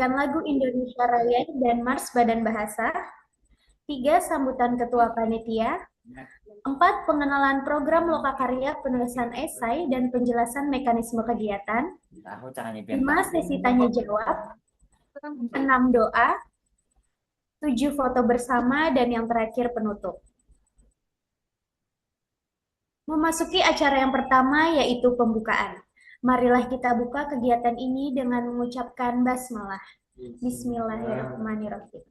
menyanyikan lagu Indonesia Raya dan Mars Badan Bahasa. 3. Sambutan Ketua Panitia. 4. Pengenalan program lokakarya, penulisan esai, dan penjelasan mekanisme kegiatan. 5. Sesi tanya jawab. 6. Doa. 7. Foto bersama, dan yang terakhir penutup. Memasuki acara yang pertama, yaitu pembukaan. Marilah kita buka kegiatan ini dengan mengucapkan basmalah. Bismillahirrahmanirrahim.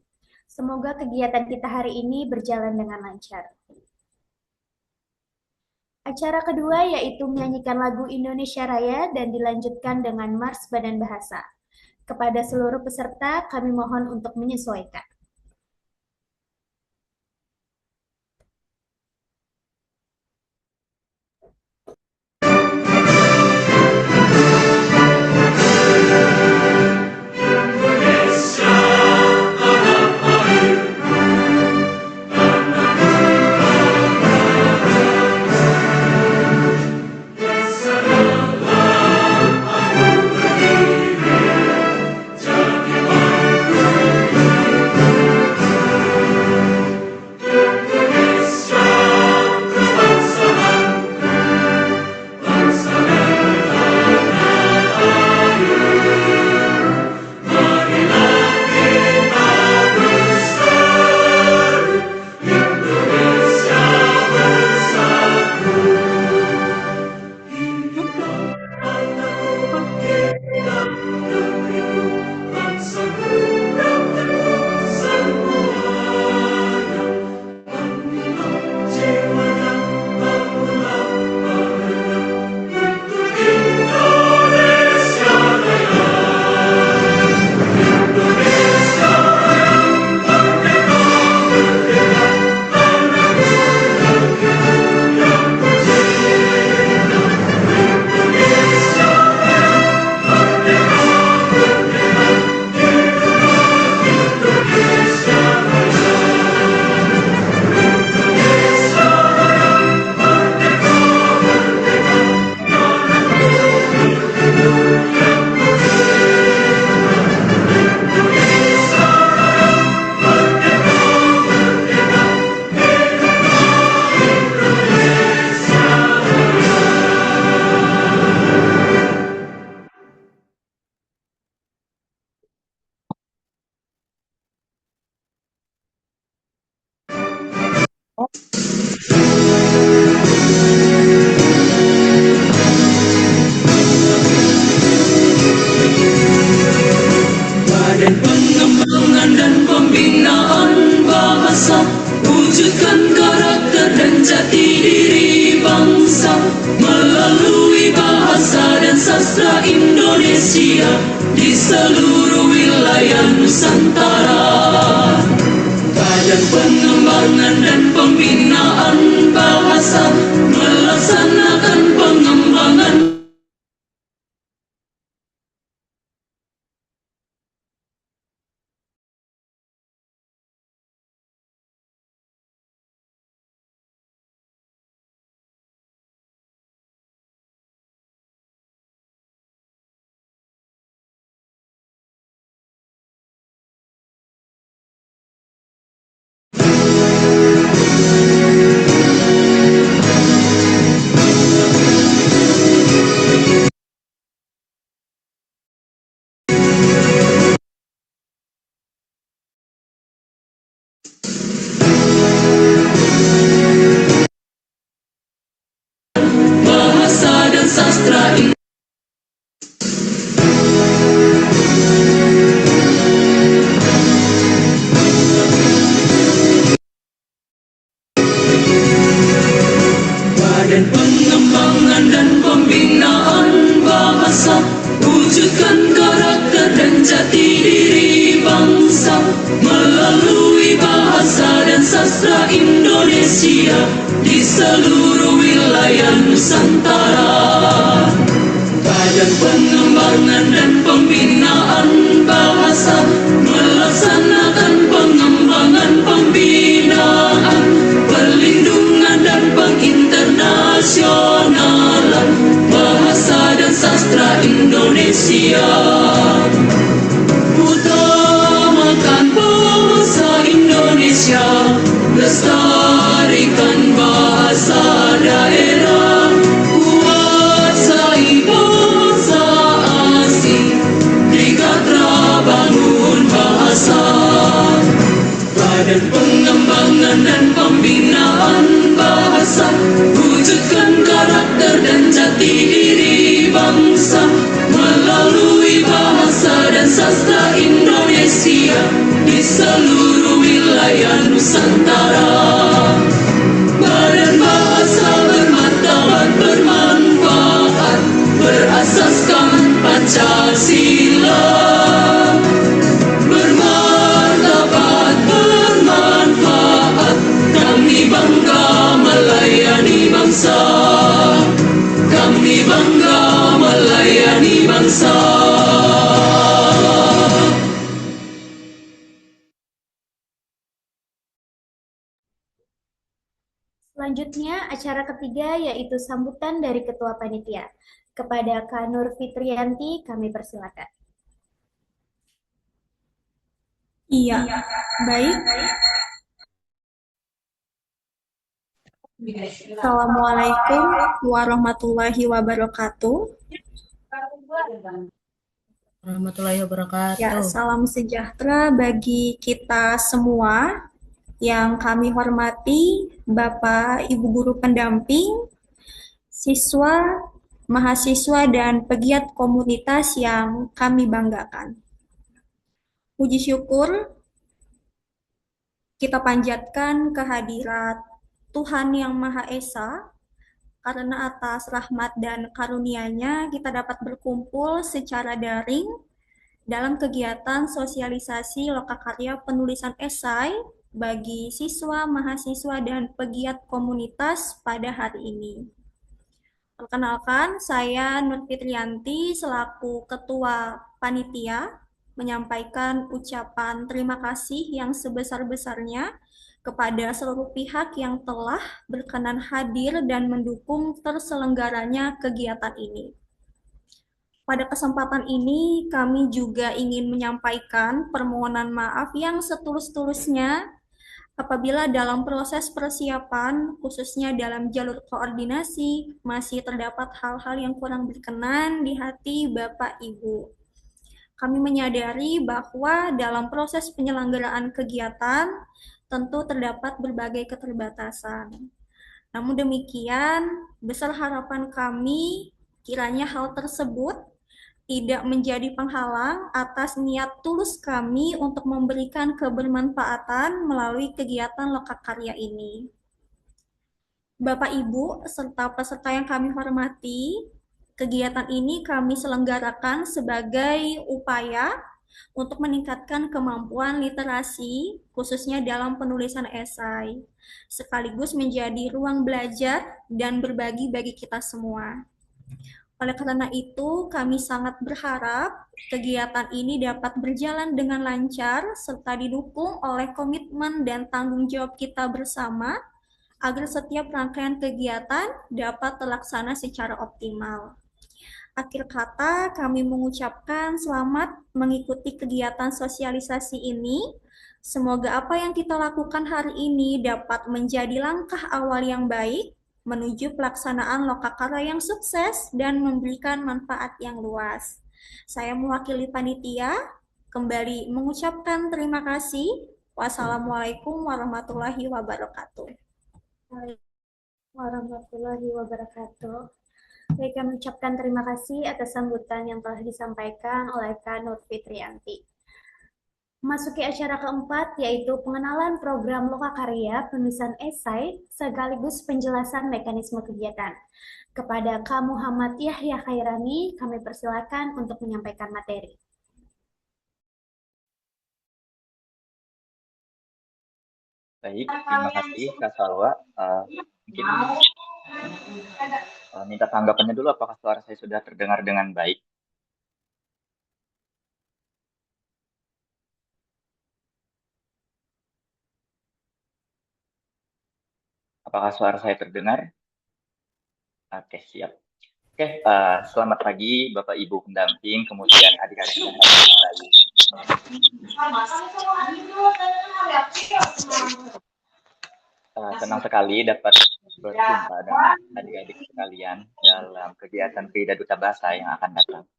Semoga kegiatan kita hari ini berjalan dengan lancar. Acara kedua yaitu menyanyikan lagu Indonesia Raya dan dilanjutkan dengan Mars Badan Bahasa. Kepada seluruh peserta, kami mohon untuk menyesuaikan. Badan Pengembangan dan Pembinaan Bahasa, wujudkan karakter dan jati diri bangsa melalui bahasa dan sastra Indonesia di seluruh wilayah Nusantara. Badan Pengembangan dan Pembinaan Bahasa melaksanakan pengembangan bahasa dan sastra Badan Pengembangan dan Pembinaan Bahasa, wujudkan karakter dan jati diri bangsa melalui bahasa dan sastra Indonesia di seluruh wilayah Nusantara. Badan Pengembangan dan Pembinaan Bahasa melaksanakan pengembangan, pembinaan, perlindungan dan penginternasionalan bahasa dan sastra Indonesia. bangsa Indonesia di seluruh wilayah Nusantara. Badan bahasa bermartabat bermanfaat berasaskan Pancasila. Bermartabat bermanfaat, kami bangga melayani bangsa. Kami bangga melayani bangsa. Selanjutnya, acara ketiga yaitu sambutan dari Ketua Panitia. Kepada Kak Nur Fitriyanti, kami persilakan. Iya, baik. Assalamualaikum warahmatullahi wabarakatuh. Warahmatullahi wabarakatuh. Ya, salam sejahtera bagi kita semua. Yang kami hormati Bapak Ibu Guru Pendamping, siswa, mahasiswa, dan pegiat komunitas yang kami banggakan. Puji syukur kita panjatkan kehadirat Tuhan Yang Maha Esa, karena atas rahmat dan karunia-Nya kita dapat berkumpul secara daring dalam kegiatan sosialisasi lokakarya penulisan esai bagi siswa, mahasiswa, dan pegiat komunitas pada hari ini. Perkenalkan, saya Nur Fitriyanti selaku Ketua Panitia menyampaikan ucapan terima kasih yang sebesar-besarnya kepada seluruh pihak yang telah berkenan hadir dan mendukung terselenggaranya kegiatan ini. Pada kesempatan ini, kami juga ingin menyampaikan permohonan maaf yang setulus-tulusnya apabila dalam proses persiapan, khususnya dalam jalur koordinasi, masih terdapat hal-hal yang kurang berkenan di hati Bapak Ibu. Kami menyadari bahwa dalam proses penyelenggaraan kegiatan, tentu terdapat berbagai keterbatasan. Namun demikian, besar harapan kami kiranya hal tersebut tidak menjadi penghalang atas niat tulus kami untuk memberikan kebermanfaatan melalui kegiatan lokakarya ini. Bapak Ibu serta peserta yang kami hormati, kegiatan ini kami selenggarakan sebagai upaya untuk meningkatkan kemampuan literasi, khususnya dalam penulisan esai, sekaligus menjadi ruang belajar dan berbagi bagi kita semua. Oleh karena itu, kami sangat berharap kegiatan ini dapat berjalan dengan lancar serta didukung oleh komitmen dan tanggung jawab kita bersama agar setiap rangkaian kegiatan dapat terlaksana secara optimal. Akhir kata, kami mengucapkan selamat mengikuti kegiatan sosialisasi ini. Semoga apa yang kita lakukan hari ini dapat menjadi langkah awal yang baik menuju pelaksanaan lokakarya yang sukses dan memberikan manfaat yang luas. Saya mewakili panitia, kembali mengucapkan terima kasih. Wassalamualaikum warahmatullahi wabarakatuh. Warahmatullahi wabarakatuh. Baik, kami ucapkan terima kasih atas sambutan yang telah disampaikan oleh Kak Nur Fitriyanti. Masuki acara keempat, yaitu pengenalan program lokakarya penulisan esai sekaligus penjelasan mekanisme kegiatan. Kepada Kak Muhammad Yahya Khairani, kami persilakan untuk menyampaikan materi. Baik, terima kasih Kak Salwa. Mungkin minta tanggapannya dulu, apakah suara saya sudah terdengar dengan baik? Apakah suara saya terdengar? Oke, siap. Oke, selamat pagi Bapak Ibu pendamping, kemudian adik-adik yang lain. Senang sekali dapat berjumpa dengan adik-adik sekalian dalam kegiatan Frida Duta Bahasa yang akan datang.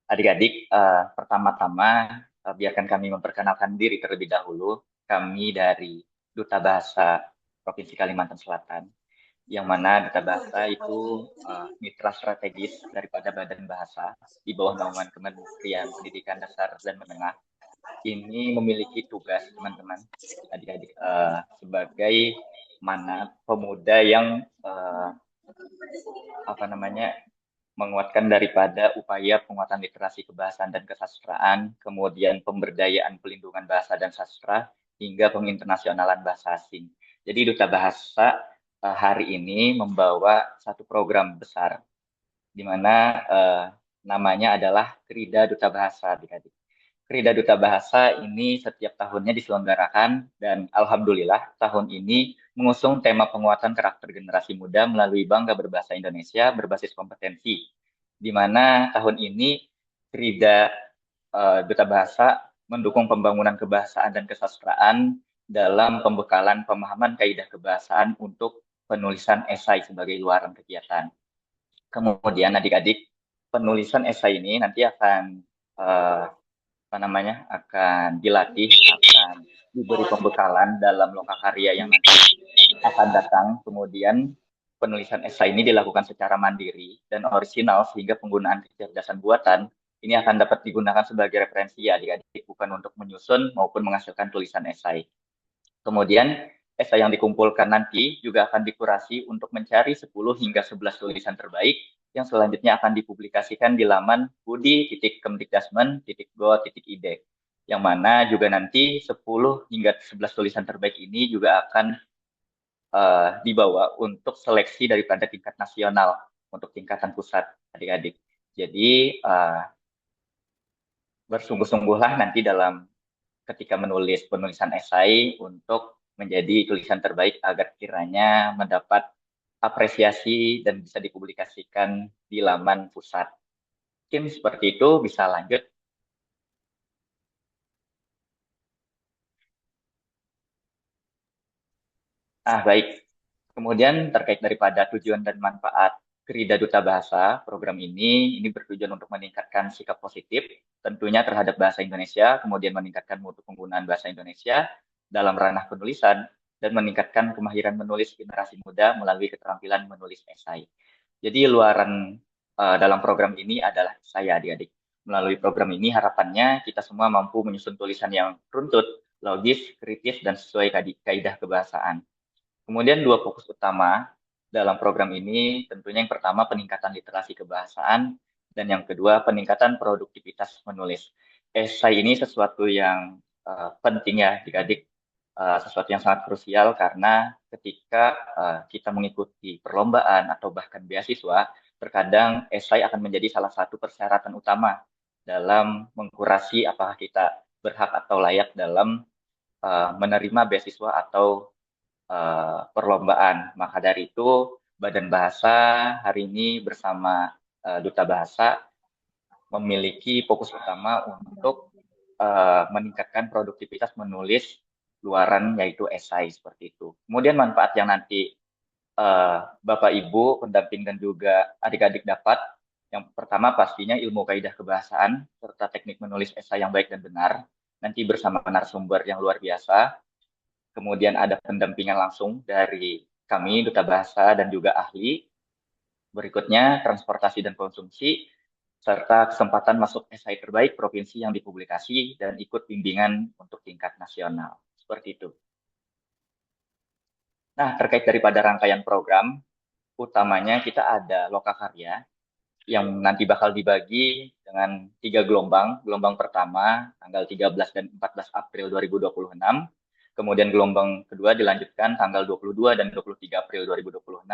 Adik-adik, pertama-tama biarkan kami memperkenalkan diri terlebih dahulu. Kami dari Duta Bahasa Provinsi Kalimantan Selatan. yang mana Duta Bahasa itu mitra strategis daripada Badan Bahasa di bawah naungan Kementerian Pendidikan Dasar dan Menengah. Ini memiliki tugas teman-teman adik-adik sebagai mana pemuda yang menguatkan daripada upaya penguatan literasi kebahasaan dan kesastraan, kemudian pemberdayaan pelindungan bahasa dan sastra, hingga penginternasionalan bahasa asing. Jadi Duta Bahasa hari ini membawa satu program besar, di mana namanya adalah Krida Duta Bahasa, adik-adik. Krida Duta Bahasa ini setiap tahunnya diselenggarakan, dan alhamdulillah tahun ini mengusung tema penguatan karakter generasi muda melalui Bangga Berbahasa Indonesia berbasis kompetensi, di mana tahun ini Krida Duta Bahasa mendukung pembangunan kebahasaan dan kesastraan dalam pembekalan pemahaman kaidah kebahasaan untuk penulisan esai sebagai luaran kegiatan. Kemudian adik-adik, penulisan esai ini nanti akan akan dilatih, akan diberi pembekalan dalam lokakarya yang nanti akan datang. Kemudian penulisan esai ini dilakukan secara mandiri dan orisinal, sehingga penggunaan kecerdasan buatan ini akan dapat digunakan sebagai referensi ya adik-adik, bukan untuk menyusun maupun menghasilkan tulisan esai. Kemudian esai yang dikumpulkan nanti juga akan dikurasi untuk mencari 10 hingga 11 tulisan terbaik yang selanjutnya akan dipublikasikan di laman budi.kemdikdasmen.go.id, yang mana juga nanti 10 hingga 11 tulisan terbaik ini juga akan dibawa untuk seleksi daripada tingkat nasional untuk tingkatan pusat adik-adik. Jadi bersungguh-sungguhlah nanti dalam ketika menulis penulisan esai untuk menjadi tulisan terbaik agar kiranya mendapat apresiasi dan bisa dipublikasikan di laman pusat. Mungkin seperti itu, bisa lanjut. Baik. Kemudian terkait daripada tujuan dan manfaat Krida Duta Bahasa, program ini bertujuan untuk meningkatkan sikap positif tentunya terhadap bahasa Indonesia, kemudian meningkatkan mutu penggunaan bahasa Indonesia dalam ranah penulisan, dan meningkatkan kemahiran menulis generasi muda melalui keterampilan menulis esai. Jadi luaran dalam program ini adalah saya adik-adik. Melalui program ini harapannya kita semua mampu menyusun tulisan yang runtut, logis, kritis, dan sesuai kaidah kebahasaan. Kemudian dua fokus utama dalam program ini tentunya yang pertama peningkatan literasi kebahasaan, dan yang kedua peningkatan produktivitas menulis. Esai ini sesuatu yang penting ya adik-adik, sesuatu yang sangat krusial karena ketika kita mengikuti perlombaan atau bahkan beasiswa, terkadang esai akan menjadi salah satu persyaratan utama dalam mengkurasi apakah kita berhak atau layak dalam menerima beasiswa atau perlombaan. Maka dari itu Badan Bahasa hari ini bersama Duta Bahasa memiliki fokus utama untuk meningkatkan produktivitas menulis luaran, yaitu esai seperti itu. Kemudian manfaat yang nanti Bapak Ibu, pendamping dan juga adik-adik dapat, yang pertama pastinya ilmu kaidah kebahasaan serta teknik menulis esai yang baik dan benar, nanti bersama narasumber yang luar biasa. Kemudian ada pendampingan langsung dari kami, Duta Bahasa, dan juga ahli. Berikutnya, transportasi dan konsumsi, serta kesempatan masuk esai terbaik provinsi yang dipublikasi dan ikut bimbingan untuk tingkat nasional. Seperti itu. Nah, terkait daripada rangkaian program, utamanya kita ada lokakarya yang nanti bakal dibagi dengan 3 gelombang. Gelombang pertama, tanggal 13 dan 14 April 2026. Kemudian gelombang kedua dilanjutkan tanggal 22 dan 23 April 2026.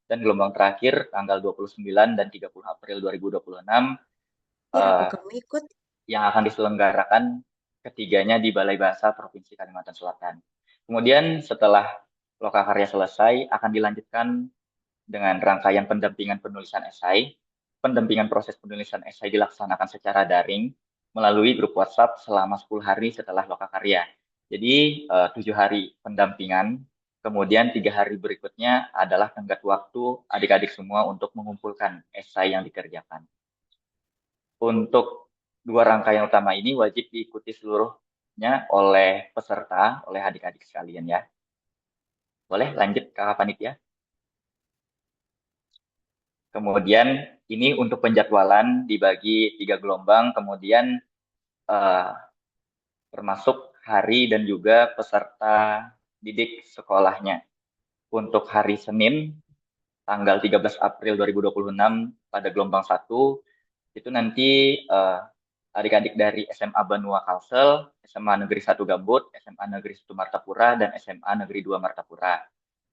Dan gelombang terakhir tanggal 29 dan 30 April 2026. Kamu ikut? Yang akan diselenggarakan ketiganya di Balai Bahasa Provinsi Kalimantan Selatan. Kemudian setelah lokakarya selesai, akan dilanjutkan dengan rangkaian pendampingan penulisan esai. Pendampingan proses penulisan esai dilaksanakan secara daring melalui grup WhatsApp selama 10 hari setelah lokakarya. Jadi 7 hari pendampingan, kemudian 3 hari berikutnya adalah tenggat waktu adik-adik semua untuk mengumpulkan esai yang dikerjakan. Untuk 2 rangkaian utama ini wajib diikuti seluruhnya oleh peserta, oleh adik-adik sekalian ya. Boleh lanjut Kakak Panitia? Kemudian ini untuk penjadwalan dibagi 3 gelombang, kemudian termasuk hari dan juga peserta didik sekolahnya. Untuk hari Senin, tanggal 13 April 2026 pada gelombang 1, itu nanti adik-adik dari SMA Banua Kalsel, SMA Negeri 1 Gambut, SMA Negeri 1 Martapura, dan SMA Negeri 2 Martapura.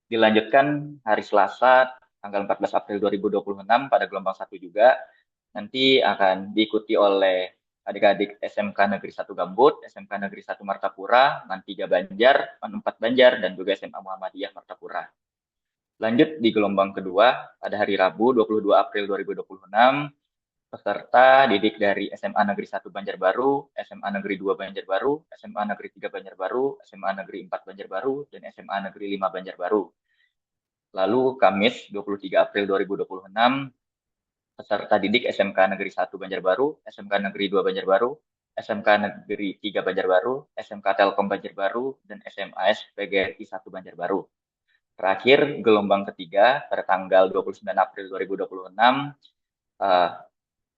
Dilanjutkan hari Selasa, tanggal 14 April 2026 pada gelombang 1 juga, nanti akan diikuti oleh adik-adik SMK Negeri 1 Gambut, SMK Negeri 1 Martapura, MAN 3 Banjar, MAN 4 Banjar, dan juga SMA Muhammadiyah Martapura. Lanjut di gelombang kedua, pada hari Rabu 22 April 2026, peserta didik dari SMA Negeri 1 Banjarbaru, SMA Negeri 2 Banjarbaru, SMA Negeri 3 Banjarbaru, SMA Negeri 4 Banjarbaru, dan SMA Negeri 5 Banjarbaru. Lalu Kamis 23 April 2026, peserta didik SMK Negeri 1 Banjarbaru, SMK Negeri 2 Banjarbaru, SMK Negeri 3 Banjarbaru, SMK Telkom Banjarbaru, dan SMAS PGRI 1 Banjarbaru. Terakhir, gelombang ketiga pada tanggal 29 April 2026,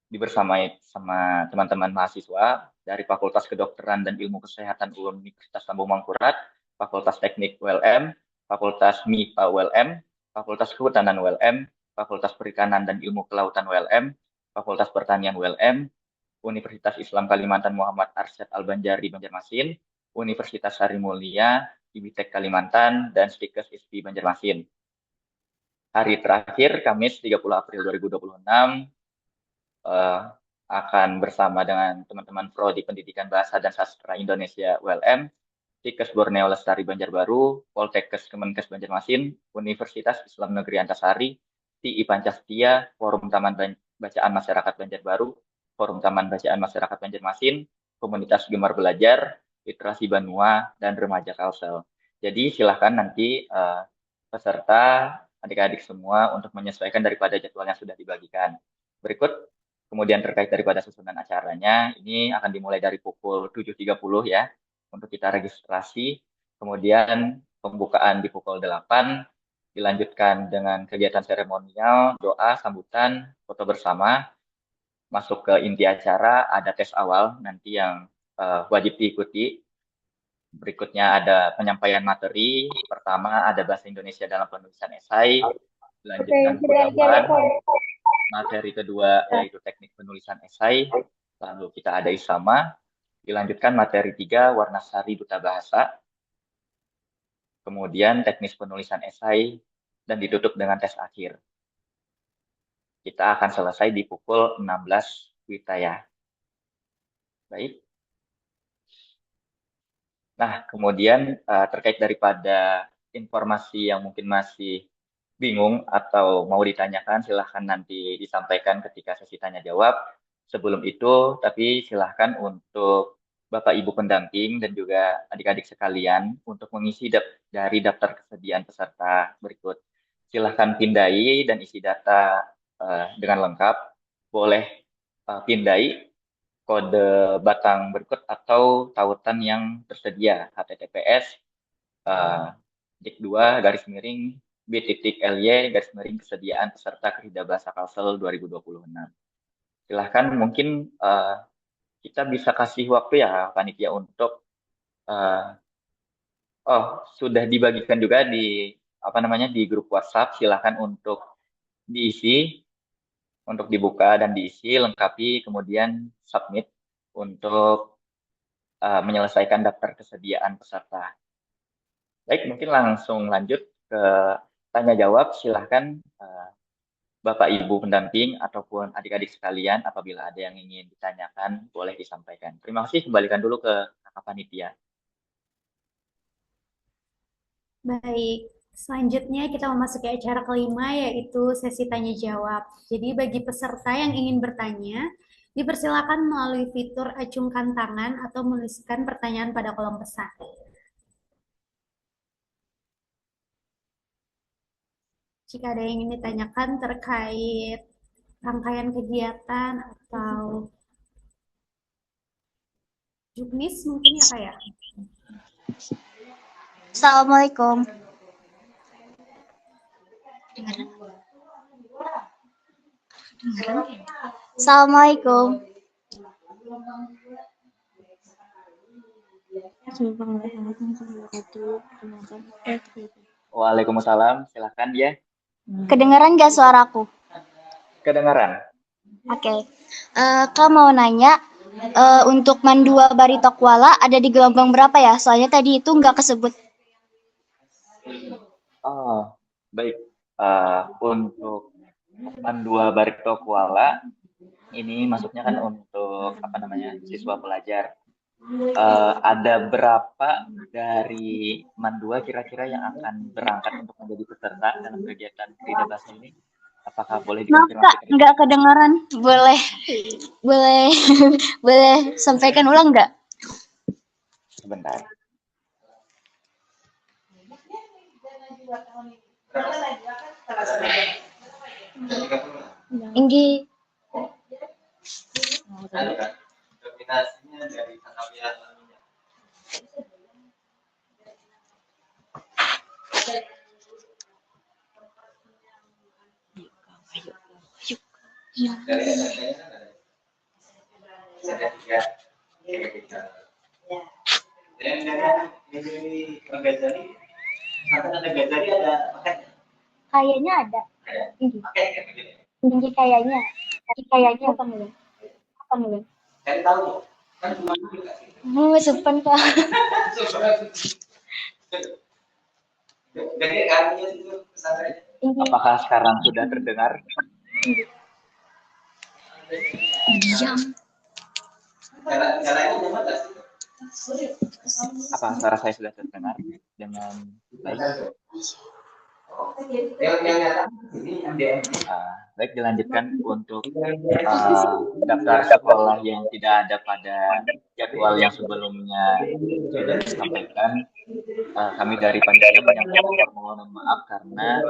dibersamai sama teman-teman mahasiswa dari Fakultas Kedokteran dan Ilmu Kesehatan Universitas Lambung Mangkurat, Fakultas Teknik ULM, Fakultas MIPA ULM, Fakultas Kehutanan ULM, Fakultas Perikanan dan Ilmu Kelautan ULM, Fakultas Pertanian ULM, Universitas Islam Kalimantan Muhammad Arsyad Al-Banjari Banjarmasin, Universitas Sari Mulia, IBITEK Kalimantan, dan Stikes ISPI Banjarmasin. Hari terakhir, Kamis 30 April 2026, akan bersama dengan teman-teman Prodi Pendidikan Bahasa dan Sastra Indonesia ULM, Stikes Borneo Lestari Banjarbaru, Poltekkes Kemenkes Banjarmasin, Universitas Islam Negeri Antasari, TI Pancastia, Forum Taman Bacaan Masyarakat Banjarbaru, Forum Taman Bacaan Masyarakat Banjarmasin, Komunitas Gemar Belajar, Literasi Banua, dan Remaja Kalsel. Jadi silahkan nanti peserta, adik-adik semua untuk menyesuaikan daripada jadwal yang sudah dibagikan. Berikut kemudian terkait daripada susunan acaranya, ini akan dimulai dari pukul 7.30 ya, untuk kita registrasi. Kemudian pembukaan di pukul 8, dilanjutkan dengan kegiatan seremonial, doa, sambutan, foto bersama. Masuk ke inti acara, ada tes awal nanti yang wajib diikuti. Berikutnya ada penyampaian materi. Pertama ada bahasa Indonesia dalam penulisan esai. Dilanjutkan kudapan. Materi kedua yaitu teknik penulisan esai. Lalu kita ada isama. Dilanjutkan materi 3, warna sari duta bahasa. Kemudian teknis penulisan esai. Dan ditutup dengan tes akhir. Kita akan selesai di pukul 16 WITA ya. Baik. Nah, kemudian terkait daripada informasi yang mungkin masih bingung atau mau ditanyakan, silahkan nanti disampaikan ketika sesi tanya jawab. Sebelum itu, tapi silahkan untuk Bapak Ibu pendamping dan juga adik-adik sekalian untuk mengisi dari daftar kesediaan peserta berikut. Silahkan pindai dan isi data dengan lengkap. Boleh pindai kode batang berikut atau tautan yang tersedia, https dik2 _ kesediaan peserta Kerida Bahasa Kalsel 2026. Silahkan mungkin kita bisa kasih waktu ya panitia untuk sudah dibagikan juga di di grup WhatsApp. Silahkan untuk diisi, untuk dibuka dan diisi, lengkapi, kemudian submit untuk menyelesaikan daftar kesediaan peserta. Baik, mungkin langsung lanjut ke tanya jawab. Silahkan Bapak Ibu pendamping ataupun adik-adik sekalian, apabila ada yang ingin ditanyakan, boleh disampaikan. Terima kasih, kembalikan dulu ke kakak panitia. Baik, selanjutnya kita memasuki acara kelima, yaitu sesi tanya jawab. Jadi bagi peserta yang ingin bertanya, dipersilakan melalui fitur acungkan tangan atau menuliskan pertanyaan pada kolom pesan. Jika ada yang ingin ditanyakan terkait rangkaian kegiatan atau juknis mungkin ya Kak ya? Assalamualaikum. Assalamualaikum. Waalaikumsalam, silakan ya. Kedengaran nggak suaraku? Kedengaran. Oke. Kak mau nanya, untuk Mandua Barito Kuala ada di gelombang berapa ya? Soalnya tadi itu nggak kesebut. Oh, baik. Untuk Mandua Barito Kuala ini masuknya kan untuk apa namanya siswa pelajar. Ada berapa dari Mandua kira-kira yang akan berangkat untuk menjadi peserta dalam kegiatan Krida Bahasa ini? Apakah boleh Maaf dikonfirmasi Kak, terlebih nggak dahulu? kedengaran. Boleh, boleh, boleh sampaikan ulang nggak? Sebentar. Inggi. Kayaknya ada. Inggi. Inggi kayaknya. Kayaknya apa enggak? Apa enggak? Sepan Kak. Inggi. Apakah sekarang sudah terdengar? Diam. Apakah suara saya sudah terdengar dengan baik? Baik, dilanjutkan untuk daftar sekolah yang tidak ada pada jadwal yang sebelumnya sudah disampaikan. Kami dari panitia menyampaikan permohonan maaf karena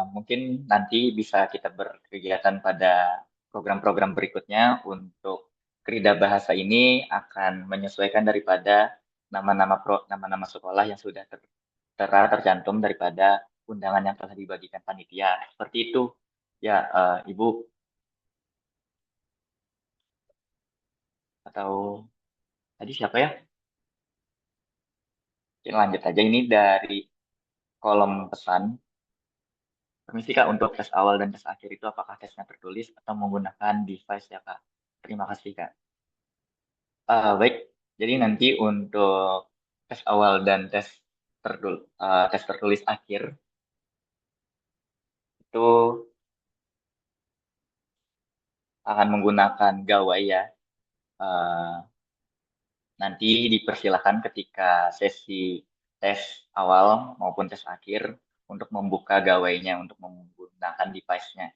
mungkin nanti bisa kita berkegiatan pada program-program berikutnya. Untuk Krida Bahasa ini akan menyesuaikan daripada nama-nama sekolah yang sudah tercantum daripada undangan yang telah dibagikan panitia. Seperti itu ya, Ibu. Atau tadi siapa ya? Oke, lanjut aja, ini dari kolom pesan. Permisi Kak, untuk tes awal dan tes akhir itu apakah tesnya tertulis atau menggunakan device ya Kak? Terima kasih Kak. Baik, jadi nanti untuk tes awal dan tes tertulis akhir itu akan menggunakan gawai ya. Nanti dipersilakan ketika sesi tes awal maupun tes akhir untuk membuka gawainya untuk menggunakan device-nya.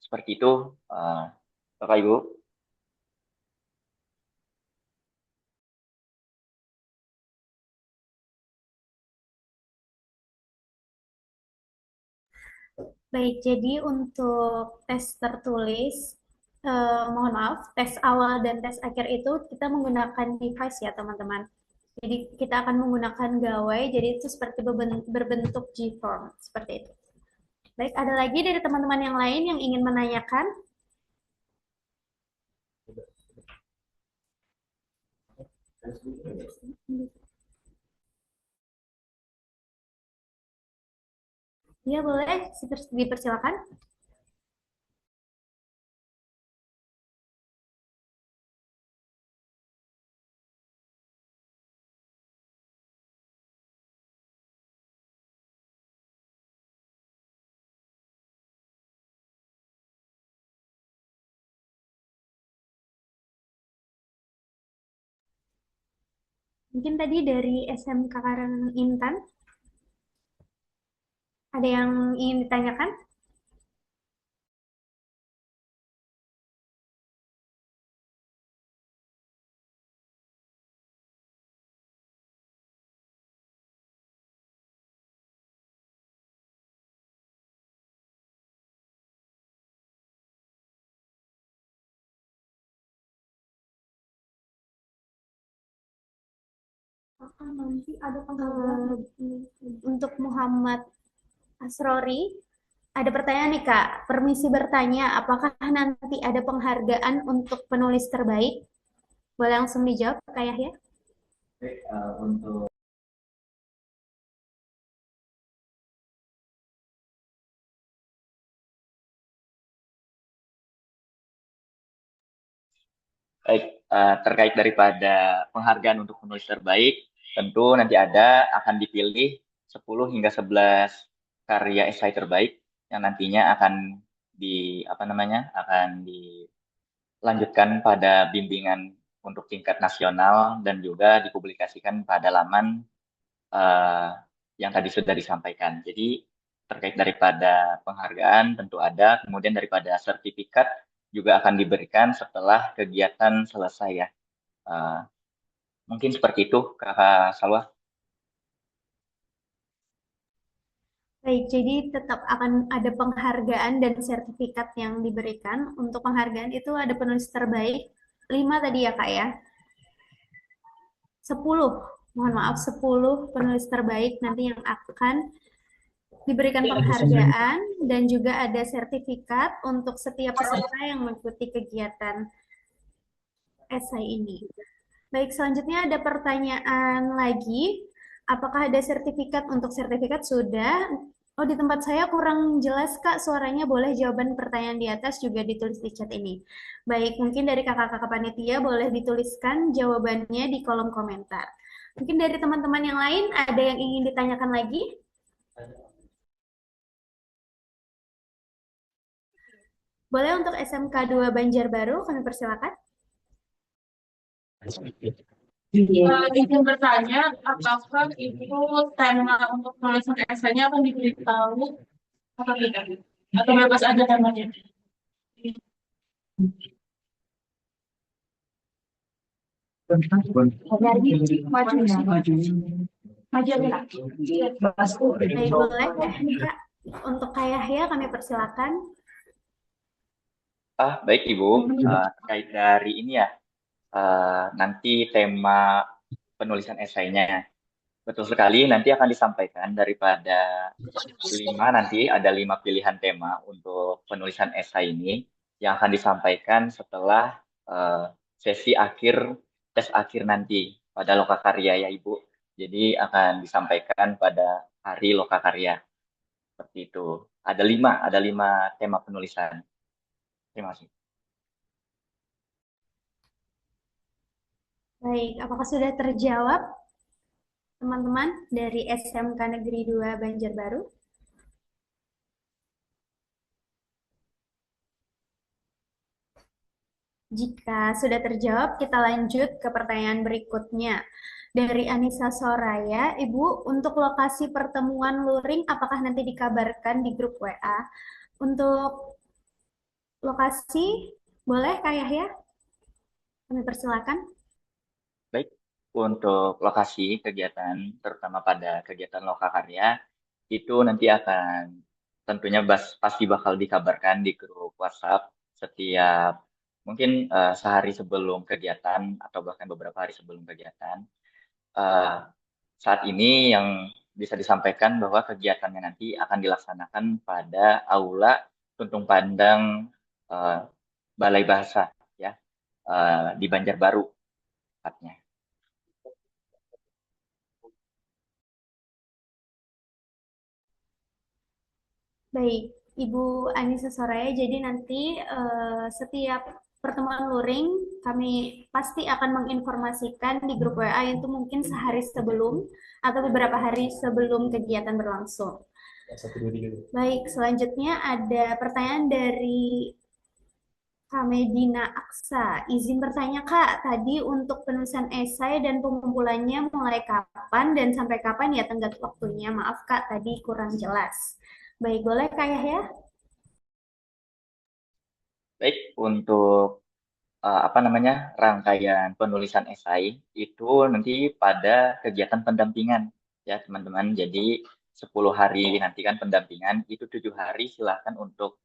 Seperti itu, Bapak Ibu. Baik, jadi untuk tes tertulis, mohon maaf, tes awal dan tes akhir itu kita menggunakan device ya teman-teman. Jadi kita akan menggunakan gawai, jadi itu seperti berbentuk G-form, seperti itu. Baik, ada lagi dari teman-teman yang lain yang ingin menanyakan? Ya, boleh, dipersilakan. Mungkin tadi dari SMK Karangan Intan, ada yang ingin ditanyakan? Nanti ada untuk Muhammad Asrori, Ada pertanyaan nih Kak, permisi bertanya, apakah nanti ada penghargaan untuk penulis terbaik? Boleh langsung dijawab Kak Yahya? Baik, terkait daripada penghargaan untuk penulis terbaik, tentu nanti akan dipilih 10 hingga 11 karya esai terbaik yang nantinya akan akan dilanjutkan pada bimbingan untuk tingkat nasional dan juga dipublikasikan pada laman eh, yang tadi sudah disampaikan. Jadi terkait daripada penghargaan tentu ada, kemudian daripada sertifikat juga akan diberikan setelah kegiatan selesai ya. Eh, Mungkin seperti itu, Kakak Salwa. Baik, jadi tetap akan ada penghargaan dan sertifikat yang diberikan. Untuk penghargaan itu ada penulis terbaik 5 tadi ya Kak ya. 10, mohon maaf 10 penulis terbaik nanti yang akan diberikan penghargaan dan juga ada sertifikat untuk setiap peserta yang mengikuti kegiatan esai ini. Baik, selanjutnya ada pertanyaan lagi. Apakah ada sertifikat? Untuk sertifikat sudah. Oh, di tempat saya kurang jelas, Kak. Suaranya boleh jawaban pertanyaan di atas juga ditulis di chat ini. Baik, mungkin dari kakak-kakak panitia boleh dituliskan jawabannya di kolom komentar. Mungkin dari teman-teman yang lain ada yang ingin ditanyakan lagi? Boleh untuk SMK 2 Banjarbaru, kami persilakan. Izin bertanya, apakah itu tema untuk tulisan esainya akan diberitahu atau tidak? Atau bebas aja temanya? Baik, boleh Kak. Untuk Kak Yahya kami persilakan. Baik Ibu, terkait dari ini ya, nanti tema penulisan esainya. Betul sekali, nanti akan disampaikan daripada ada 5 pilihan tema untuk penulisan esai ini yang akan disampaikan setelah sesi akhir, tes akhir nanti pada lokakarya ya Ibu. Jadi akan disampaikan pada hari lokakarya. Seperti itu. Ada lima tema penulisan. Terima kasih. Baik, apakah sudah terjawab teman-teman dari SMK Negeri 2 Banjarbaru? Jika sudah terjawab, kita lanjut ke pertanyaan berikutnya. Dari Anissa Soraya, Ibu, untuk lokasi pertemuan luring, apakah nanti dikabarkan di grup WA? Untuk lokasi, boleh Kak Yahya? Kami persilakan. Baik, untuk lokasi kegiatan, terutama pada kegiatan lokakarya, itu nanti akan tentunya pasti bakal dikabarkan di grup WhatsApp setiap mungkin sehari sebelum kegiatan atau bahkan beberapa hari sebelum kegiatan. Eh, Saat ini yang bisa disampaikan bahwa kegiatannya nanti akan dilaksanakan pada Aula Tuntung Pandang eh, Balai Bahasa ya di Banjarbaru tepatnya. Baik, Ibu Anissa Soraya, jadi nanti setiap pertemuan luring kami pasti akan menginformasikan di grup WA itu mungkin sehari sebelum atau beberapa hari sebelum kegiatan berlangsung. Baik, selanjutnya ada pertanyaan dari Kamedina Aksa. Izin bertanya Kak, tadi untuk penulisan esai dan pengumpulannya mulai kapan dan sampai kapan ya tenggat waktunya? Maaf Kak, tadi kurang jelas. Baik, boleh Kak Yahya? Baik, untuk rangkaian penulisan esai itu nanti pada kegiatan pendampingan ya teman-teman. Jadi 10 hari nanti kan pendampingan, itu 7 hari silahkan untuk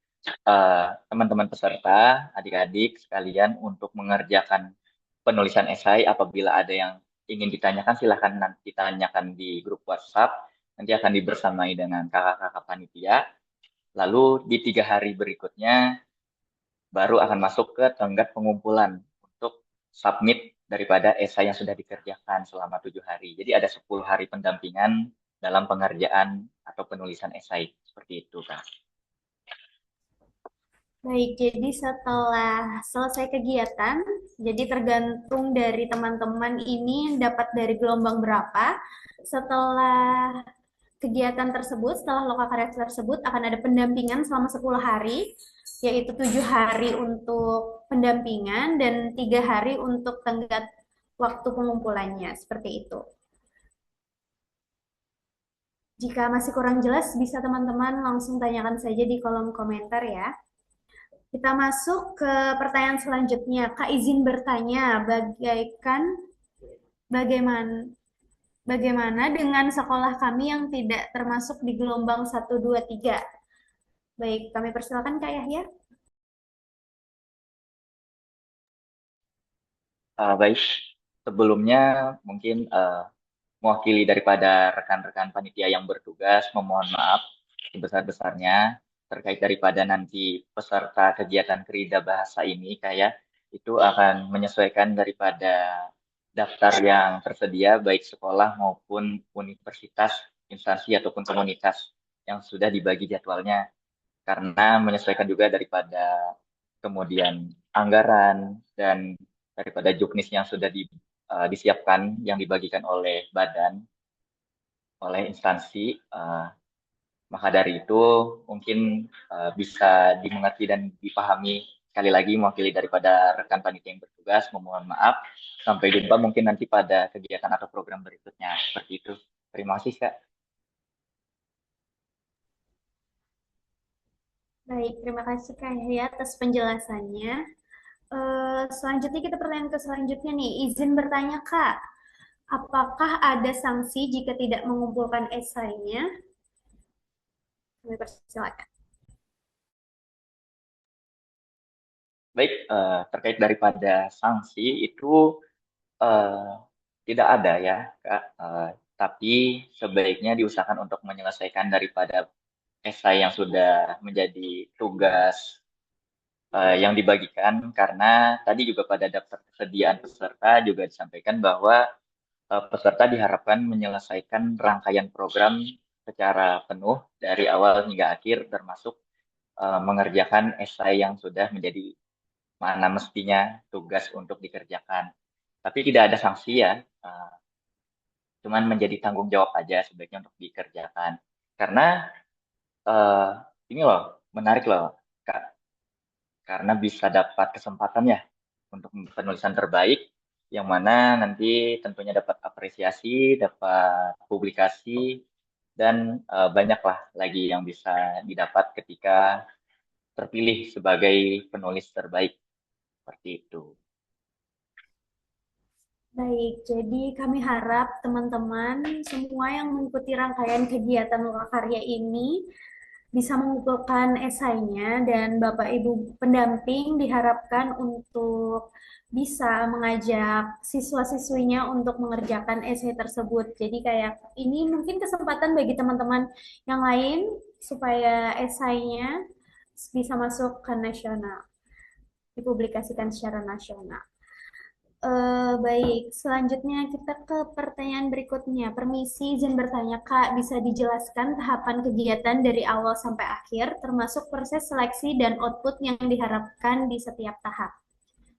teman-teman peserta, adik-adik sekalian untuk mengerjakan penulisan esai. Apabila ada yang ingin ditanyakan silahkan nanti tanyakan di grup WhatsApp, nanti akan dibersamai dengan kakak-kakak panitia. Lalu di 3 hari berikutnya baru akan masuk ke tenggat pengumpulan untuk submit daripada esai yang sudah dikerjakan selama 7 hari. Jadi ada 10 hari pendampingan dalam pengerjaan atau penulisan esai seperti itu, Kak. Baik, jadi setelah selesai kegiatan, jadi tergantung dari teman-teman ini dapat dari gelombang berapa. Setelah kegiatan tersebut, setelah lokakarya tersebut akan ada pendampingan selama 10 hari, yaitu 7 hari untuk pendampingan dan 3 hari untuk tenggat waktu pengumpulannya, seperti itu. Jika masih kurang jelas, bisa teman-teman langsung tanyakan saja di kolom komentar ya. Kita masuk ke pertanyaan selanjutnya. Kak izin bertanya, bagaimana bagaimana dengan sekolah kami yang tidak termasuk di gelombang 1, 2, 3? Baik, kami persilakan Kak Yahya. Baik, sebelumnya mungkin mewakili daripada rekan-rekan panitia yang bertugas memohon maaf sebesar-besarnya terkait daripada nanti peserta kegiatan Krida Bahasa ini kayak itu akan menyesuaikan daripada daftar yang tersedia baik sekolah maupun universitas, instansi ataupun komunitas yang sudah dibagi jadwalnya karena menyesuaikan juga daripada kemudian anggaran dan daripada juknis yang sudah disiapkan yang dibagikan oleh badan, oleh instansi. Maka dari itu mungkin bisa dimengerti dan dipahami. Sekali lagi mewakili daripada rekan panitia yang bertugas, memohon maaf. Sampai jumpa mungkin nanti pada kegiatan atau program berikutnya. Seperti itu. Terima kasih, Kak. Baik, terima kasih Kak Yahya atas penjelasannya. Selanjutnya kita pertanyaan ke selanjutnya nih. Izin bertanya Kak, apakah ada sanksi jika tidak mengumpulkan esainya? Kami persilakan. Baik, terkait daripada sanksi itu tidak ada ya, Kak. Tapi sebaiknya diusahakan untuk menyelesaikan daripada esai yang sudah menjadi tugas yang dibagikan karena tadi juga pada daftar kesediaan peserta juga disampaikan bahwa peserta diharapkan menyelesaikan rangkaian program secara penuh dari awal hingga akhir termasuk mengerjakan esai yang sudah menjadi mana mestinya tugas untuk dikerjakan. Tapi tidak ada sanksi ya, cuman menjadi tanggung jawab aja sebaiknya untuk dikerjakan. Karena ini loh, menarik loh, Kak. Karena bisa dapat kesempatan ya untuk penulisan terbaik, yang mana nanti tentunya dapat apresiasi, dapat publikasi, dan banyaklah lagi yang bisa didapat ketika terpilih sebagai penulis terbaik. Seperti itu. Baik, jadi kami harap teman-teman semua yang mengikuti rangkaian kegiatan lokakarya ini bisa mengumpulkan esainya dan Bapak Ibu pendamping diharapkan untuk bisa mengajak siswa-siswinya untuk mengerjakan esai tersebut. Jadi kayak ini mungkin kesempatan bagi teman-teman yang lain supaya esainya bisa masuk ke nasional, dipublikasikan secara nasional. Baik, selanjutnya kita ke pertanyaan berikutnya. Permisi, izin bertanya, Kak, bisa dijelaskan tahapan kegiatan dari awal sampai akhir, termasuk proses seleksi dan output yang diharapkan di setiap tahap?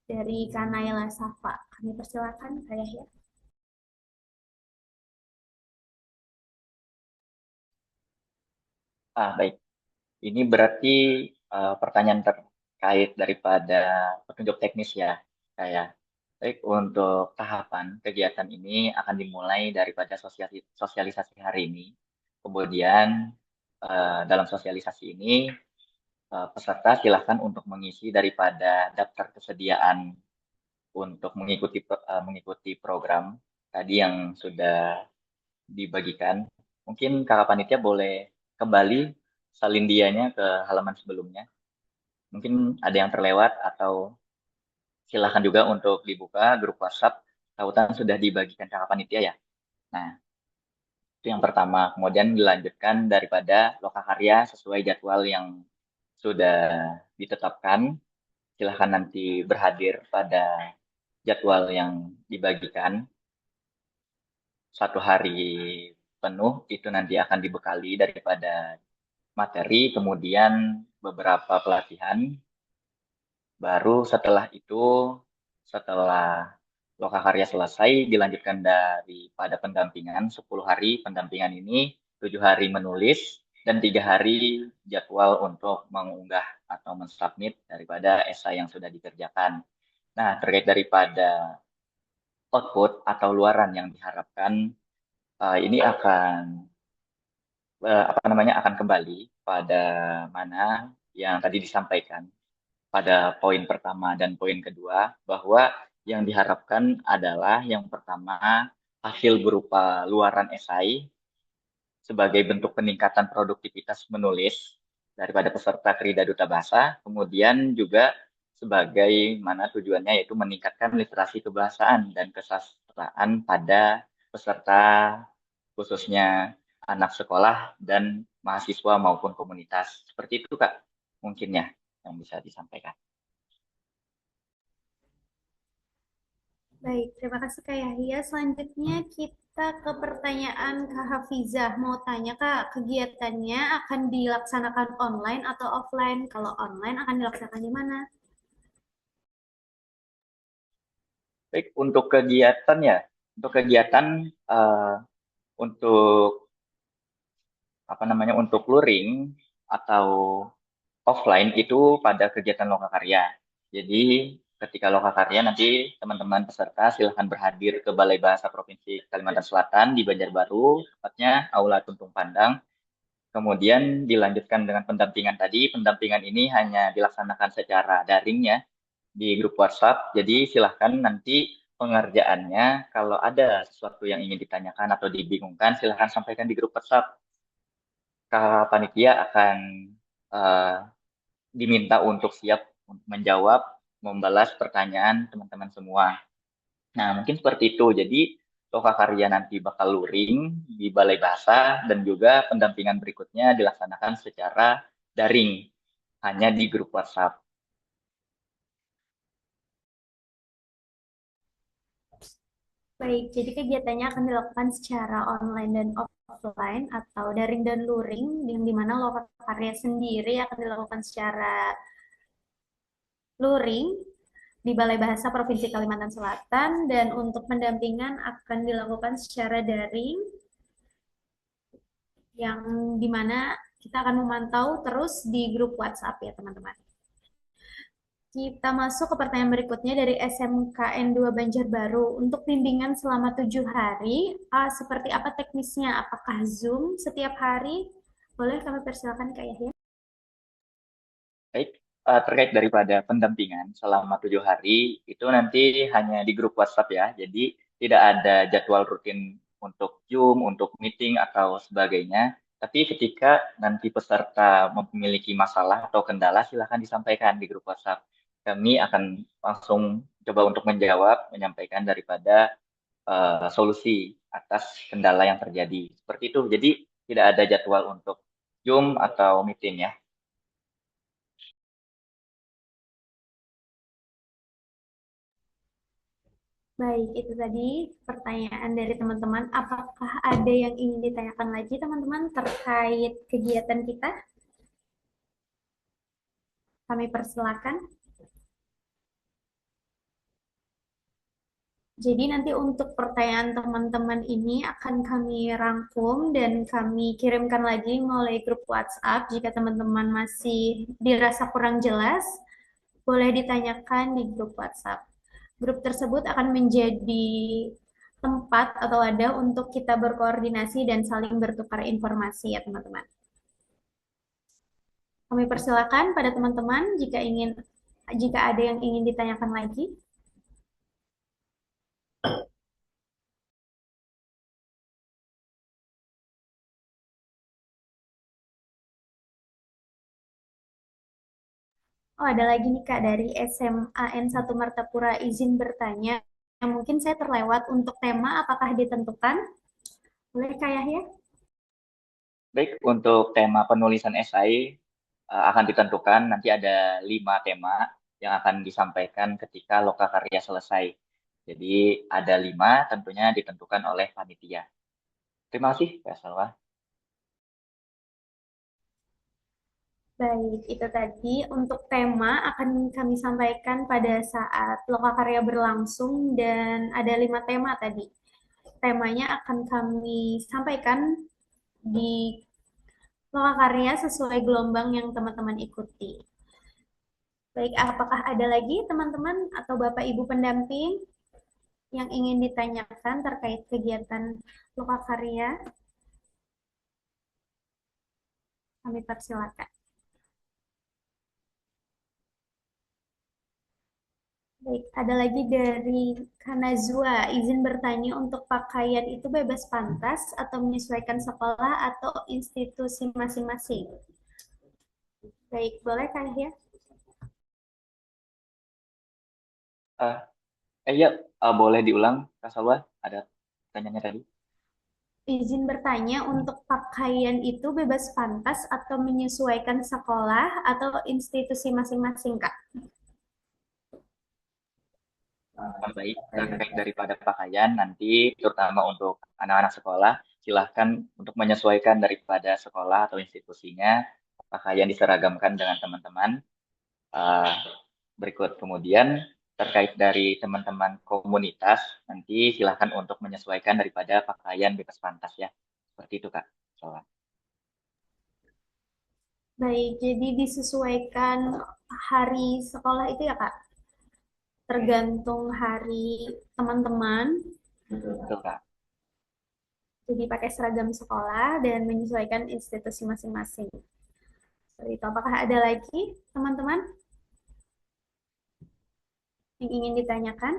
Dari Kak Naila Safa. Kami persilakan, Kak Yahya. Baik. Ini berarti pertanyaan terkait daripada petunjuk teknis ya, kayak. Baik, untuk tahapan kegiatan ini akan dimulai daripada sosialisasi hari ini. Kemudian dalam sosialisasi ini peserta silahkan untuk mengisi daripada daftar kesediaan untuk mengikuti program tadi yang sudah dibagikan. Mungkin kakak panitia boleh kembali salindianya ke halaman sebelumnya. Mungkin ada yang terlewat atau silahkan juga untuk dibuka grup WhatsApp. Tautan sudah dibagikan kakak panitia ya. Nah, Itu yang pertama. Kemudian dilanjutkan daripada lokakarya sesuai jadwal yang sudah ditetapkan. Silahkan nanti berhadir pada jadwal yang dibagikan. 1 hari penuh itu nanti akan dibekali daripada materi, kemudian beberapa pelatihan. Baru setelah itu, setelah lokakarya selesai, dilanjutkan daripada pendampingan 10 hari pendampingan ini, 7 hari menulis, dan 3 hari jadwal untuk mengunggah atau mensubmit daripada esai yang sudah dikerjakan. Nah, terkait daripada output atau luaran yang diharapkan, ini akan kembali pada mana yang tadi disampaikan pada poin pertama dan poin kedua, bahwa yang diharapkan adalah yang pertama hasil berupa luaran esai sebagai bentuk peningkatan produktivitas menulis daripada peserta Krida Duta Bahasa, kemudian juga sebagai mana tujuannya yaitu meningkatkan literasi kebahasaan dan kesastraan pada peserta, khususnya anak sekolah dan mahasiswa maupun komunitas. Seperti itu, Kak, mungkinnya yang bisa disampaikan. Baik, terima kasih Kak Yahya. Selanjutnya kita ke pertanyaan Kak Hafizah. Mau tanya Kak, kegiatannya akan dilaksanakan online atau offline? Kalau online akan dilaksanakan di mana? Baik, untuk kegiatan ya, untuk untuk luring atau offline itu pada kegiatan lokakarya. Jadi ketika lokakarya nanti teman-teman peserta silahkan berhadir ke Balai Bahasa Provinsi Kalimantan Selatan di Banjarbaru, tepatnya Aula Tuntung Pandang. Kemudian dilanjutkan dengan pendampingan tadi. Pendampingan ini hanya dilaksanakan secara daring ya, di grup WhatsApp. Jadi silahkan nanti pengerjaannya kalau ada sesuatu yang ingin ditanyakan atau dibingungkan, silahkan sampaikan di grup WhatsApp. Panitia akan diminta untuk siap menjawab, membalas pertanyaan teman-teman semua. Nah, mungkin seperti itu. Jadi, lokakarya nanti bakal luring di Balai Bahasa dan juga pendampingan berikutnya dilaksanakan secara daring, hanya di grup WhatsApp. Baik, jadi kegiatannya akan dilakukan secara online dan offline atau daring dan luring, yang dimana lokakarya sendiri akan dilakukan secara luring di Balai Bahasa Provinsi Kalimantan Selatan, dan untuk pendampingan akan dilakukan secara daring, yang dimana kita akan memantau terus di grup WhatsApp ya teman-teman. Kita masuk ke pertanyaan berikutnya dari SMKN 2 Banjarbaru. Untuk bimbingan selama 7 hari, seperti apa teknisnya? Apakah Zoom setiap hari? Boleh kami persilakan Kak Yahya? Baik, terkait daripada pendampingan selama 7 hari, itu nanti hanya di grup WhatsApp ya. Jadi tidak ada jadwal rutin untuk Zoom, untuk meeting, atau sebagainya. Tapi ketika nanti peserta memiliki masalah atau kendala, silahkan disampaikan di grup WhatsApp. Kami akan langsung coba untuk menjawab, menyampaikan daripada solusi atas kendala yang terjadi. Seperti itu. Jadi tidak ada jadwal untuk Zoom atau meeting ya. Baik, itu tadi pertanyaan dari teman-teman. Apakah ada yang ingin ditanyakan lagi teman-teman terkait kegiatan kita? Kami persilakan. Jadi nanti untuk pertanyaan teman-teman ini akan kami rangkum dan kami kirimkan lagi melalui grup WhatsApp. Jika teman-teman masih dirasa kurang jelas, boleh ditanyakan di grup WhatsApp. Grup tersebut akan menjadi tempat atau wadah untuk kita berkoordinasi dan saling bertukar informasi ya teman-teman. Kami persilakan pada teman-teman jika ada yang ingin ditanyakan lagi. Oh, ada lagi nih Kak dari SMA N1 Martapura, izin bertanya. Mungkin saya terlewat untuk tema, apakah ditentukan? Boleh Kak Yahya? Baik, untuk tema penulisan esai akan ditentukan nanti ada 5 tema yang akan disampaikan ketika lokakarya selesai. Jadi ada 5 tentunya ditentukan oleh panitia. Terima kasih, Kak Salwa. Baik, itu tadi untuk tema akan kami sampaikan pada saat lokakarya berlangsung dan ada 5 tema tadi. Temanya akan kami sampaikan di lokakarya sesuai gelombang yang teman-teman ikuti. Baik, apakah ada lagi teman-teman atau Bapak Ibu pendamping yang ingin ditanyakan terkait kegiatan lokakarya? Kami persilakan. Baik, ada lagi dari Kanazua, izin bertanya untuk pakaian itu bebas pantas atau menyesuaikan sekolah atau institusi masing-masing? Baik, boleh Kak ya? Ya, boleh diulang, Kak Salwa, ada pertanyaannya tadi. Izin bertanya untuk pakaian itu bebas pantas atau menyesuaikan sekolah atau institusi masing-masing, Kak? Baik, terkait daripada pakaian nanti terutama untuk anak-anak sekolah, silahkan untuk menyesuaikan daripada sekolah atau institusinya, pakaian diseragamkan dengan teman-teman. Uh, Berikut kemudian terkait dari teman-teman komunitas, nanti silahkan untuk menyesuaikan daripada pakaian bebas pantas ya. Seperti itu Kak. Soalnya. Baik, jadi disesuaikan hari sekolah itu ya, Kak? Tergantung hari teman-teman. Betul Kak. Jadi pakai seragam sekolah dan menyesuaikan institusi masing-masing. Seperti itu. Apakah ada lagi teman-teman yang ingin ditanyakan?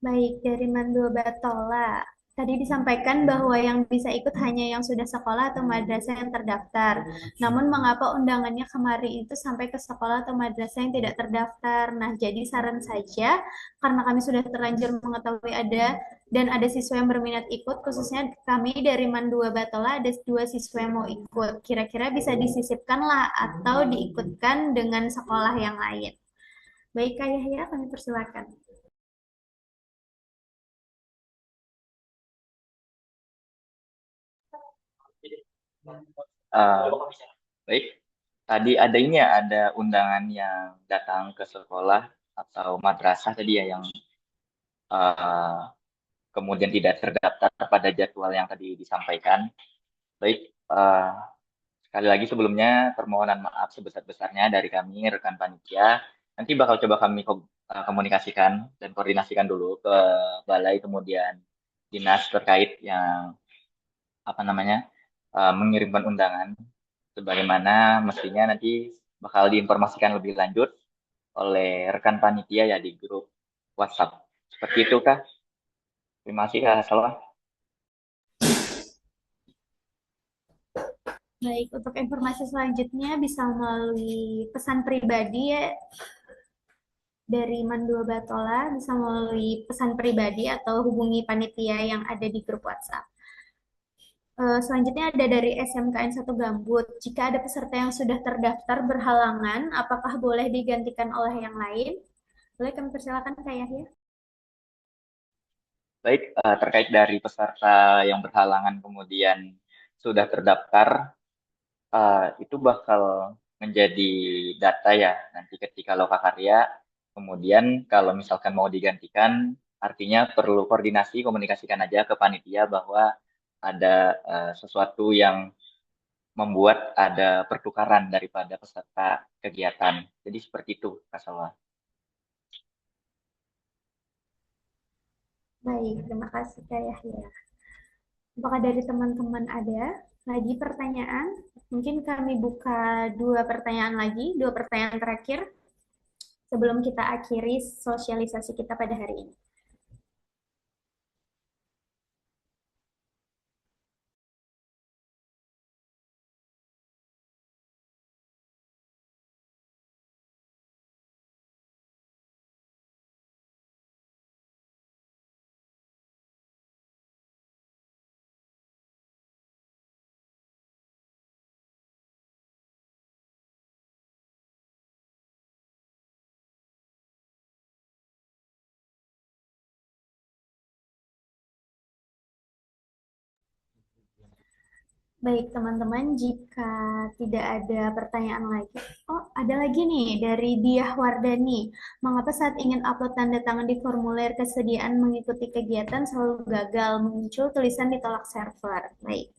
Baik, dari Mandua Batola. Tadi disampaikan bahwa yang bisa ikut hanya yang sudah sekolah atau madrasah yang terdaftar. Namun mengapa undangannya kemarin itu sampai ke sekolah atau madrasah yang tidak terdaftar? Nah, jadi saran saja, karena kami sudah terlanjur mengetahui dan ada siswa yang berminat ikut, khususnya kami dari Mandua Batola ada 2 siswa yang mau ikut. Kira-kira bisa disisipkan lah atau diikutkan dengan sekolah yang lain. Baik, Kak Yahya, kami persilakan. Baik, tadi ada ini ya, ada undangan yang datang ke sekolah atau madrasah tadi ya yang uh, kemudian tidak terdaftar pada jadwal yang tadi disampaikan. Baik, sekali lagi sebelumnya permohonan maaf sebesar-besarnya dari kami rekan panitia. Nanti bakal coba kami komunikasikan dan koordinasikan dulu ke balai kemudian dinas terkait yang apa namanya mengirimkan undangan sebagaimana mestinya nanti bakal diinformasikan lebih lanjut oleh rekan panitia ya di grup WhatsApp. Seperti itu Kak. Terima kasih Kak Salwa. Baik, untuk informasi selanjutnya bisa melalui pesan pribadi ya dari Mandua Batola, bisa melalui pesan pribadi atau hubungi panitia yang ada di grup WhatsApp. Selanjutnya ada dari SMKN 1 Gambut. Jika ada peserta yang sudah terdaftar berhalangan, apakah boleh digantikan oleh yang lain? Boleh kami persilakan Kak Yahya. Baik, terkait dari peserta yang berhalangan kemudian sudah terdaftar, itu bakal menjadi data ya nanti ketika lokakarya. Kemudian kalau misalkan mau digantikan, Artinya perlu koordinasi, komunikasikan aja ke panitia bahwa ada sesuatu yang membuat ada pertukaran daripada peserta kegiatan. Jadi seperti itu, Kak Salwa. Baik, terima kasih Kak Yahya. Apakah dari teman-teman ada lagi pertanyaan? Mungkin kami buka dua pertanyaan lagi, dua pertanyaan terakhir sebelum kita akhiri sosialisasi kita pada hari ini. Baik, teman-teman, jika tidak ada pertanyaan lagi. Oh, ada lagi nih dari Diah Wardani. Mengapa saat ingin upload tanda tangan di formulir kesediaan mengikuti kegiatan selalu gagal muncul tulisan ditolak server? Baik.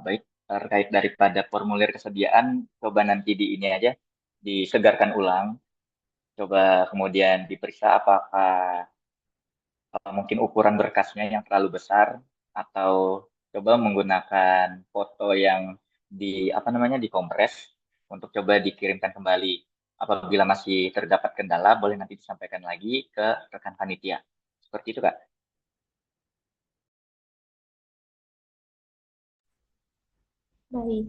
Baik, terkait daripada formulir kesediaan, coba nanti di ini aja, disegarkan ulang. Coba kemudian diperiksa apakah mungkin ukuran berkasnya yang terlalu besar atau coba menggunakan foto yang apa namanya dikompres untuk coba dikirimkan kembali. Apabila masih terdapat kendala, boleh nanti disampaikan lagi ke rekan panitia. Seperti itu, Kak. Baik.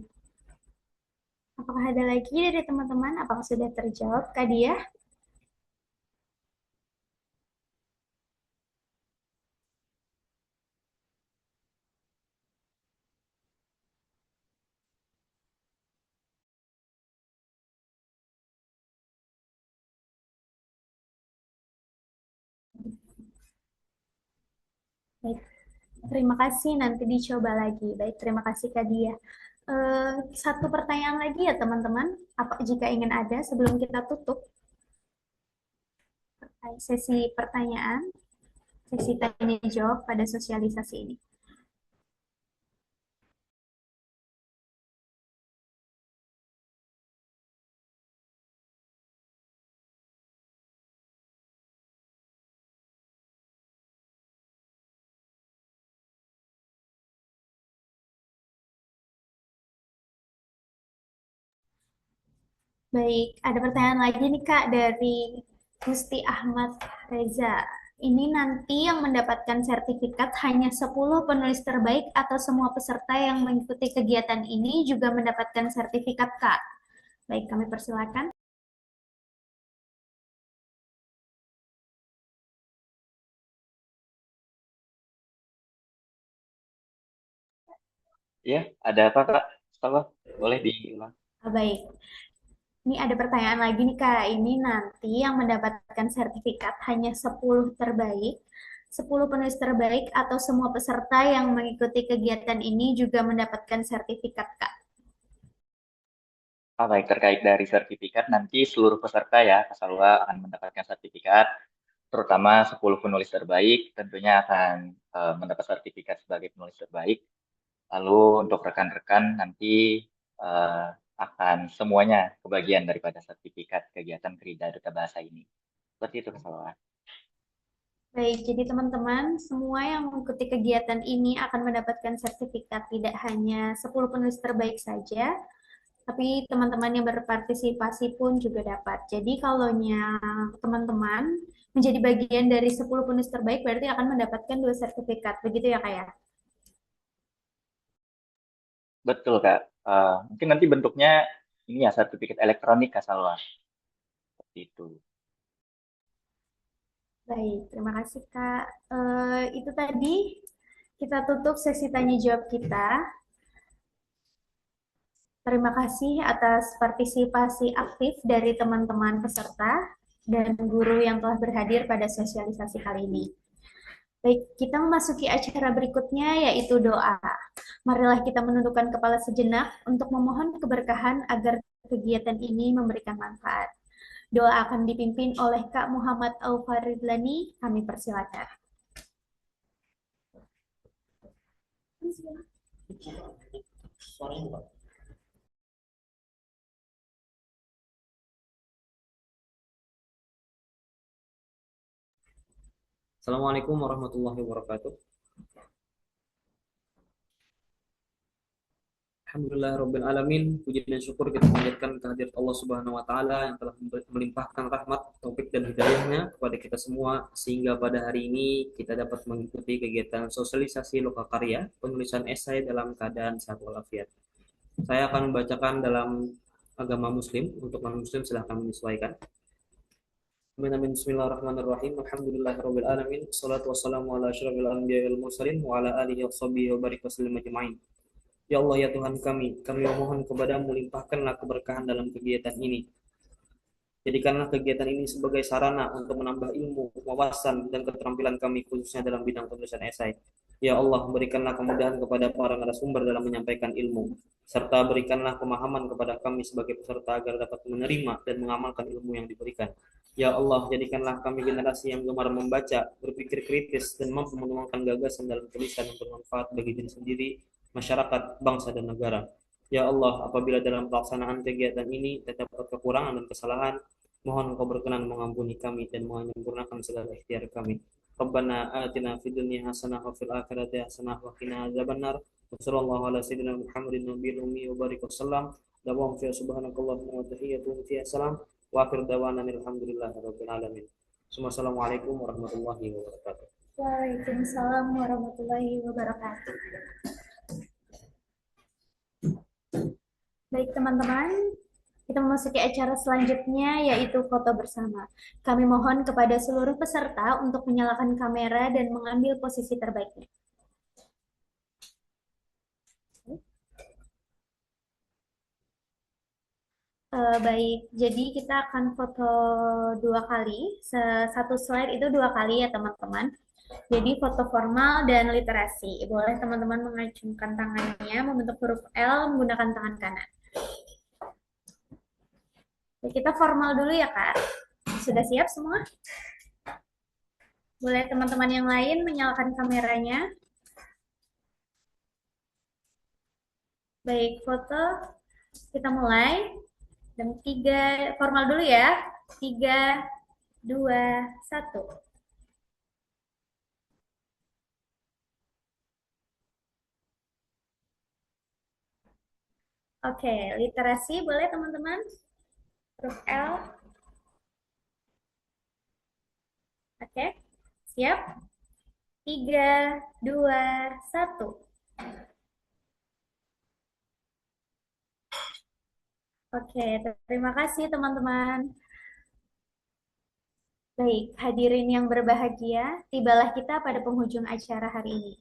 Apakah ada lagi dari teman-teman? Apakah sudah terjawab, Kak Diah? Baik, terima kasih. Nanti dicoba lagi. Baik, terima kasih Kak Dia. Satu pertanyaan lagi ya teman-teman. Apa jika ingin ada sebelum kita tutup sesi pertanyaan, sesi tanya jawab pada sosialisasi ini. Baik, ada pertanyaan lagi nih Kak dari Gusti Ahmad Reza. Ini nanti yang mendapatkan sertifikat hanya 10 penulis terbaik atau semua peserta yang mengikuti kegiatan ini juga mendapatkan sertifikat Kak? Baik, kami persilakan. Ya, ada apa, Kak? Salah, boleh diulang. Baik, ini ada pertanyaan lagi nih Kak. Ini nanti yang mendapatkan sertifikat hanya 10 terbaik, 10 penulis terbaik atau semua peserta yang mengikuti kegiatan ini juga mendapatkan sertifikat Kak. Baik, terkait dari sertifikat, nanti seluruh peserta ya, Kak Salwa akan mendapatkan sertifikat, terutama 10 penulis terbaik, tentunya akan mendapat sertifikat sebagai penulis terbaik. Lalu untuk rekan-rekan nanti eh, akan semuanya kebagian daripada sertifikat kegiatan Krida Duta Bahasa ini. Seperti itu, Kak Salwa. Baik, jadi teman-teman, semua yang mengikuti kegiatan ini akan mendapatkan sertifikat tidak hanya 10 penulis terbaik saja, tapi teman-teman yang berpartisipasi pun juga dapat. Jadi kalau teman-teman menjadi bagian dari 10 penulis terbaik berarti akan mendapatkan 2 sertifikat. Begitu ya, Kak ya? Betul, Kak. Mungkin nanti bentuknya ini ya sertifikat elektronik, Kak Salwa. Seperti itu. Baik, terima kasih Kak. Itu tadi kita tutup sesi tanya jawab kita. Terima kasih atas partisipasi aktif dari teman-teman peserta dan guru yang telah berhadir pada sosialisasi kali ini. Baik, kita memasuki acara berikutnya yaitu doa. Marilah kita menundukkan kepala sejenak untuk memohon keberkahan agar kegiatan ini memberikan manfaat. Doa akan dipimpin oleh Kak Muhammad Al-Faridlani. Kami persilakan. Assalamualaikum warahmatullahi wabarakatuh. Alhamdulillah Rabbil Alamin. Puji dan syukur kita panjatkan kehadirat Allah Subhanahu wa Ta'ala yang telah melimpahkan rahmat, taufik dan hidayahnya kepada kita semua, sehingga pada hari ini kita dapat mengikuti kegiatan sosialisasi lokakarya penulisan esai dalam keadaan sehat walafiat. Saya akan membacakan dalam agama Muslim. Untuk non-Muslim silahkan menyesuaikan. Amin amin. Bismillahirrahmanirrahim. Alhamdulillahirabbil alamin. Wassalatu wassalamu ala asyrofil anbiya'i wal mursalin wa ala alihi washabihi wa barik wasallim ajma'in. Ya Allah ya Tuhan kami memohon kepadamu limpahkanlah keberkahan dalam kegiatan ini. Jadikanlah kegiatan ini sebagai sarana untuk menambah ilmu, wawasan, dan keterampilan kami khususnya dalam bidang penulisan esai. Ya Allah, berikanlah kemudahan kepada para narasumber dalam menyampaikan ilmu, serta berikanlah pemahaman kepada kami sebagai peserta agar dapat menerima dan mengamalkan ilmu yang diberikan. Ya Allah, jadikanlah kami generasi yang gemar membaca, berpikir kritis, dan mampu menuangkan gagasan dalam tulisan yang bermanfaat bagi diri sendiri, masyarakat, bangsa, dan negara. Ya Allah, apabila dalam pelaksanaan kegiatan ini terdapat kekurangan dan kesalahan, mohon Engkau berkenan mengampuni kami dan menyempurnakan segala ikhtiar kami. Rabbana atina fid dunya hasanah wa fil akhirati hasanah wa qina adzabannar. Wassallallahu ala sayyidina Muhammadin nabiyil ummi wa barik wasallam. Dawam fi subhanakallahumma wa tahiyyatuhum fi salam wa akhir dawana alhamdulillahi rabbil alamin. Assalamualaikum warahmatullahi wabarakatuh. Waalaikumsalam warahmatullahi wabarakatuh. Baik teman-teman, kita memasuki acara selanjutnya yaitu foto bersama. Kami mohon kepada seluruh peserta untuk menyalakan kamera dan mengambil posisi terbaiknya. Baik, jadi kita akan foto dua kali. Satu slide itu dua kali ya teman-teman. Jadi foto formal dan literasi. Boleh teman-teman mengacungkan tangannya membentuk huruf L menggunakan tangan kanan. Kita formal dulu ya Kak. Sudah siap semua? Boleh teman-teman yang lain menyalakan kameranya. Baik, foto. Kita mulai. Dan 3, formal dulu ya. 3, 2, 1. Oke, literasi boleh teman-teman? Huruf L. Oke, siap? 3, 2, 1. Oke, terima kasih teman-teman. Baik, hadirin yang berbahagia, tibalah kita pada penghujung acara hari ini.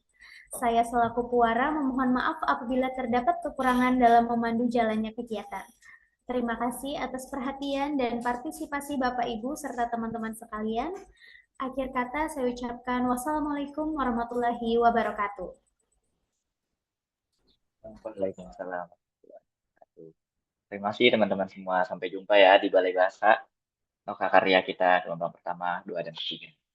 Saya selaku Puara memohon maaf apabila terdapat kekurangan dalam memandu jalannya kegiatan. Terima kasih atas perhatian dan partisipasi Bapak Ibu serta teman-teman sekalian. Akhir kata saya ucapkan wassalamualaikum warahmatullahi wabarakatuh. Waalaikumsalam. Terima kasih teman-teman semua. Sampai jumpa ya di Balai Bahasa Lokakarya kita gelombang pertama, 2, dan 3.